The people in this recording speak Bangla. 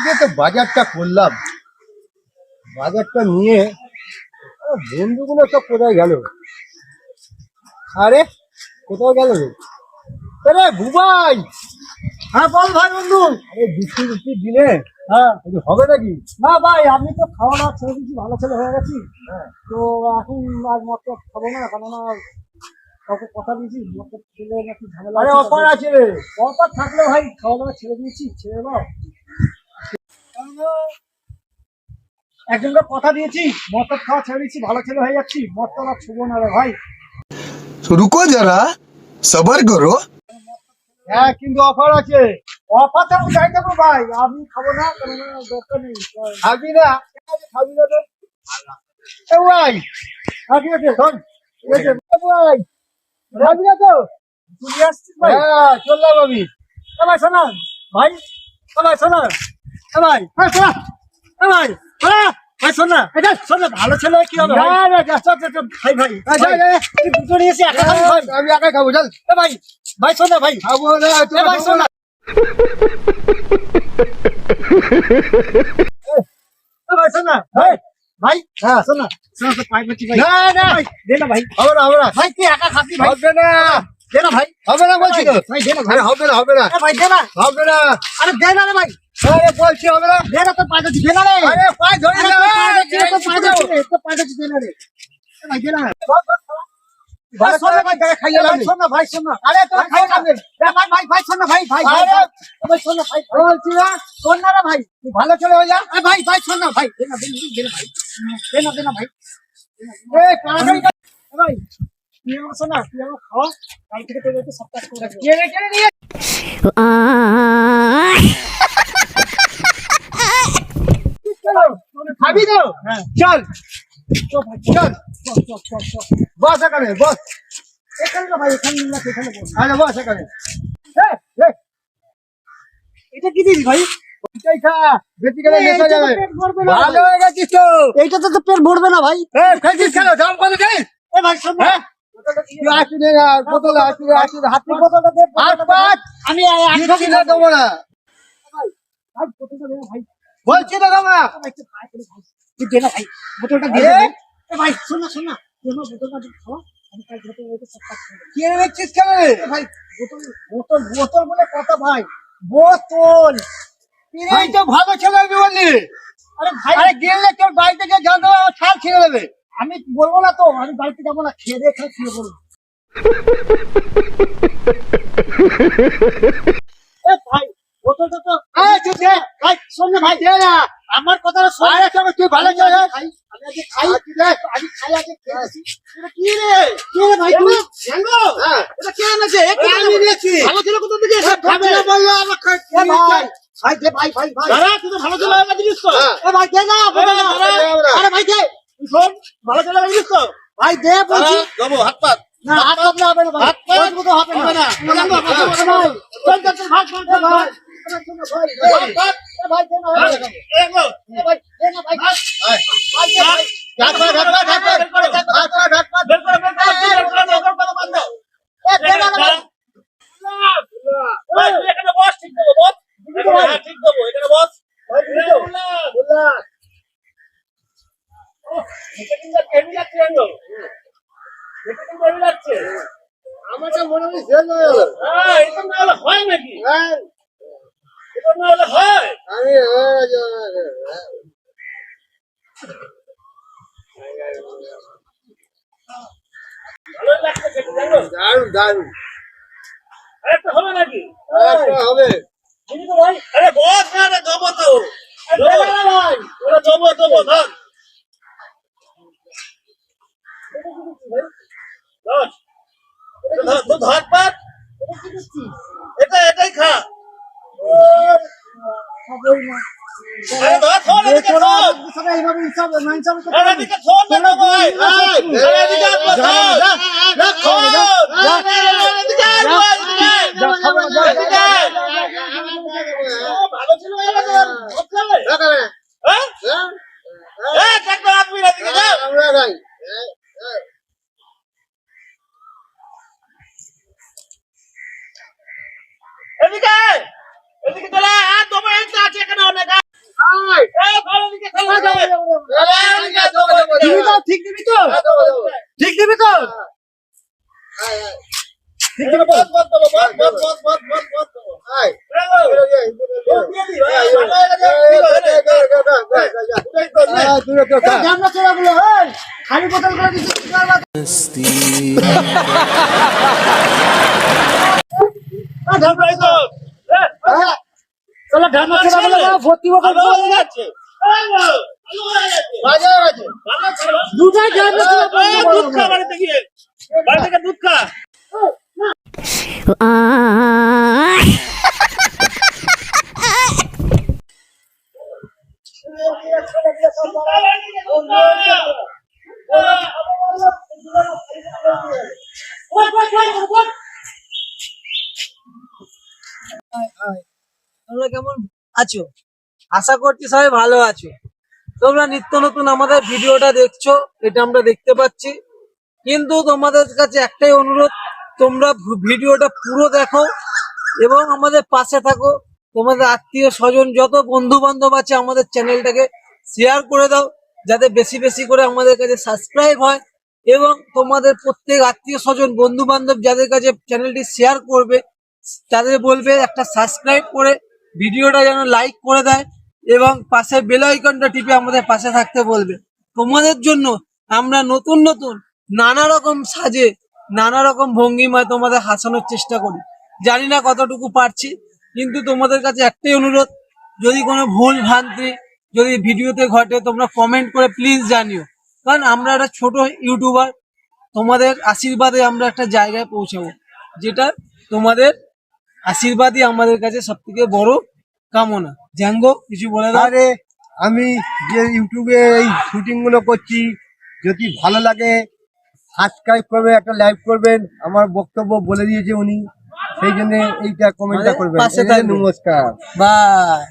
যে তো বাজারটা করলাম, বাজারটা নিয়ে বন্ধুগুলো সব কোথায় গেল? আরে কোথাও গেল রে? আরে বুবাই, হ্যাঁ বল ভাই বন্ধু। আরে বৃষ্টি বৃষ্টির দিনে হ্যাঁ একটু হবে নাকি? না ভাই, আমি তো খাওয়া দাওয়া ছেড়ে দিচ্ছি, ভালো ছেলে হয়ে গেছি। তো এখন আর মদ টদ খাবো না, কেননা কাউকে কথা দিয়েছি মদ টদ খেলে নাকি ঝামেলা আরে আছে। অফার আছে রে। অফার থাকলে ভাই খাওয়া দাওয়া ছেড়ে দিয়েছি, ছেড়ে দাও। একজনকে কথা দিয়েছি, মদ টদ খাওয়া ছেড়ে দিচ্ছি, ভালো ছেলে হয়ে যাচ্ছি, মদ টদ আর ছুবো না রে ভাই। तो रुको जरा सबर करो। হ্যাঁ কিন্তু অফার আছে। অফার তো আমি যাই দেবো ভাই, আমি খাবো না, কেননা দরকার নেই। খাবি না? খাবি না তো? এ ভাই, হ্যাঁ ঠিক আছে, শোন, ঠিক আছে ভাই, খাবি না তো? তুই আসছিস ভাই? হ্যাঁ চললাম আমি। এ ভাই শোনা ভাই, এ ভাই শোনা, এ ভাই, হ্যাঁ শোনা, এ ভাই শোনা, ভাই শোনা, এটা শোনা, ভালো ছেলে কি হবে ভাই? না, না, না। চল, চল, চল, ভাই ভাই যা, যা, যা। তুই দুটো নিয়ে এসে একা খাবি ভাই? আমি একাই খাবো, চল। এ ভাই, ভাই শোনা ভাই, খাবো না, এ ভাই শোনা, এ ভাই শোনা, ভাই ভাই, হ্যাঁ। শোনা, শোনা তো পাই বলছি ভাই। না, না। ভাই দে না ভাই, হবে না, হবে না। ভাই তুই একা খাবি ভাই, হবে না, দে না ভাই, হবে না বলছি তো। ভাই দে না ভাই, আরে হবে না, হবে না, এ ভাই দে না, হবে না। আরে দে না রে ভাই, আরে বলছি হবে না। দে না তো পাই বলছি, দে না রে, আরে পায়ে ধরে আরে না। তো পাই বলছি, তো পাই বলছি, তো পাই বলছি, দে না রে, এ ভাই দে না। ভাই শোন না ভাই, খাইয়ে ভাই লাগবে। শোন না ভাই, শোন না, আরে তো ভাই, খাই শোন না। লাগবে। ভাই ভাই ভাই শোন না ভাই, ভাই ভাই, আরে, ভাই শোন না ভাই, বলছি না, শোন না রে ভাই, তুই ভালো ছেলে হয়ে যা। এ ভাই ভাই শোন না ভাই, দে না দে না দে না ভাই, দে না ভাই, এ কারাগারি এ ভাই তুই আমার শোন না, তুই আমার খাওয়া, কাল থেকে তোর একটু সপ্তাহ করে দেবো। কেড়ে কেড়ে নিয়ে চলো, খাবি তো? হ্যাঁ চল চল ভাই, চল, চল চল চল চল, বস এখানে, বস। এখানে না ভাই, এখানে না, এখানে বল। আরে বস এখানে। এ, এ, এটা কি দিবি ভাই? ওইটাই খা, বেশি করে এইটা নেশা তো যাবে। পেট ভরবে না ভালো ভাই। হয়ে গেছিস তো। এইটাতে তো পেট ভরবে না ভাই। এ খাইছিস কেন? দাম কত দেয়? এ ভাই শোন না, হ্যাঁ? তুই আসি নে না, বোতলে আসি নে, আসি নে, হাত তুই পাত। বোতলটা দে, হাত বোতলটা দে। পাত। আমি এক দিচ্ছি না, দেবো না। ভাই, ভাই বোতলটা দে না ভাই, বলছি তো দেবো না। ভাই একটু ভাই করে ভাই, তুই দে না ভাই, বোতলটা দিয়ে দে আরে? ভাই। এ ভাই শোন না, শোন না, তুই আমার বোতলটা দিয়ে খাওয়া, আমি কাল থেকে তোর একটু সপ্তাহ করে দেবো। কেড়ে নিচ্ছিস কেন রে? এ ভাই বোতল, বোতল বোতল বলে কথা ভাই, বোতল। এই তো ভালো ছেলে আমি বললি। আরে ভাই, আরে গেলে তোর বাড়ি থেকে জানতে হবে, আমার ছাল ছিঁড়ে দেবে। আমি বলবো না তো, আমি বাড়িতে যাবো না, খেয়ে দিয়ে খাই শুয়ে পড়বো। এ ভাই বোতলটা তো, এই তুই দে। ভাই শোন না ভাই, দে না। আমার কথাটা শোন। আরে কেন তুই ভালো আমি ছেলে? আগে খাই, আমি আগে খাই, তুই দে। আমি খাই আগে খেয়ে দেখি। এটা কি রে? কি রে ভাই তুই? জ্যাঙ্গো? হ্যাঁ। এটা কে এনেছে? এ কে আমি এনেছে? নিয়েছি। ভালো ছেলে কোথা থেকে এসে খাবে খাবে? না বললো আমার খাই। এ ভাই, ভাই দে ভাই, ভাই, ভাই। দাঁড়া, তুই তো ভালো ছেলে হয়ে গেছিস তো। এ ভাই দে না, বোতলটা দাঁড়া, দাঁড়া। দাঁড়া। আরে ভাই দে। তুই শোন, ভালো ছেলে হয়ে গেছিস তো? ভাই দে বলছি। দেবো, হাত পাত। না, হাত পাতলে হবে না ভাই। হাত পাত। ওই মতো হবে হবে না। না। জ্যাঙ্গো, হবে না। এ ভাই, চল, চল, চল, ভাগ, ভাগ, ভাগ, ভাগ। এ ভাই, শোন না ভাই, হাত পাত। এ ভাই দে না, হাত। এ ভাই, দে না ভাই। আয়। ভাই দে ভাই। হাত পাত, হাত পাত, হাত পাত। হাত পাত, হাত পাত। এ দে না রে ভাই। আমারটা মনে হয় শেষ হয়ে গেল। হ্যাঁ, আমি দারুন দারুন। একটা হবে। এটাই খা। খাবোই না। আরে ধর, ধর, এদিকে তোরা ধর। আমাদের সাথে এইভাবে হিসাব না হিসাব করতে আরে পারবি? এদিকে ধর না তোরা তো ভাই। বলবি না এই, সত্যি। আরে এদিকে আয়, ধর। যা, যা, যা, ধর। যা, যা, এদিকে আয়, যা, ভাই, এদিকে আয়। যা, খাবো না, যা, এদিকে আয়। ভালো ছিল হয়ে গেছে আর হচ্ছে? হ্যাঁ? এই, দেখো, আপনি এদিকে যাও। আমরা ভাই এদিকে আয়। তো আছে এখানে অনেক। আয়, এই ভালো দিকে খেলা যাবে। দিবি তো, ঠিক দিবি তো, ঠিক দিবি তো, ঠিক দিবি তো। ঝামলা চোরাগুলো, এই, খালি বোতল করে দিচ্ছিস কি করবা? চলো ঝামলা চোরাগুলো ভর্তি হোক। দুটাই ঝামলা চোরা দুধ খা বাড়িতে গিয়ে, বাড়ি থেকে দুধ খা। তোমরা কেমন আছো? আশা করছি সবাই ভালো আছো। তোমরা নিত্য নতুন আমাদের ভিডিওটা দেখছো, এটা আমরা দেখতে পাচ্ছি, কিন্তু তোমাদের কাছে একটাই অনুরোধ, তোমরা ভিডিওটা পুরো দেখো এবং আমাদের পাশে থাকো। তোমাদের আত্মীয় স্বজন যত বন্ধু বান্ধব আছে আমাদের চ্যানেলটাকে শেয়ার করে দাও, যাতে বেশি বেশি করে আমাদের কাছে সাবস্ক্রাইব হয়। এবং তোমাদের প্রত্যেক আত্মীয় স্বজন বন্ধু বান্ধব যাদের কাছে চ্যানেলটি শেয়ার করবে, তাদের বলবে একটা সাবস্ক্রাইব করে ভিডিওটা যেন লাইক করে দেয় এবং পাশে বেল আইকনটা টিপে আমাদের পাশে থাকতে বলবে। তোমাদের জন্য আমরা নতুন নতুন নানা রকম সাজে, নানা রকম ভঙ্গিমায় তোমাদের হাসানোর চেষ্টা করি। জানি না কতটুকু পারছি, কিন্তু তোমাদের কাছে একটাই অনুরোধ, যদি কোনো ভুল ভ্রান্তি যদি ভিডিওতে ঘটে তোমরা কমেন্ট করে প্লিজ জানিও। কারণ আমরা একটা ছোট ইউটিউবার, তোমাদের আশীর্বাদে আমরা একটা জায়গায় পৌঁছাবো, যেটা তোমাদের আশীর্বাদই আমাদের কাছে সব থেকে বড় কামনা। জ্যাঙ্গো কিছু বলে দাও। আরে আমি যে ইউটিউবে এই শুটিং গুলো করছি, যদি ভালো লাগে সাবস্ক্রাইব করবে, একটা লাইক করবেন। আমার বক্তব্য বলে দিয়েছে উনি, সেই জন্য এইটা কমেন্টটা করবেন। পাশে থাকবেন। নমস্কার। বাই।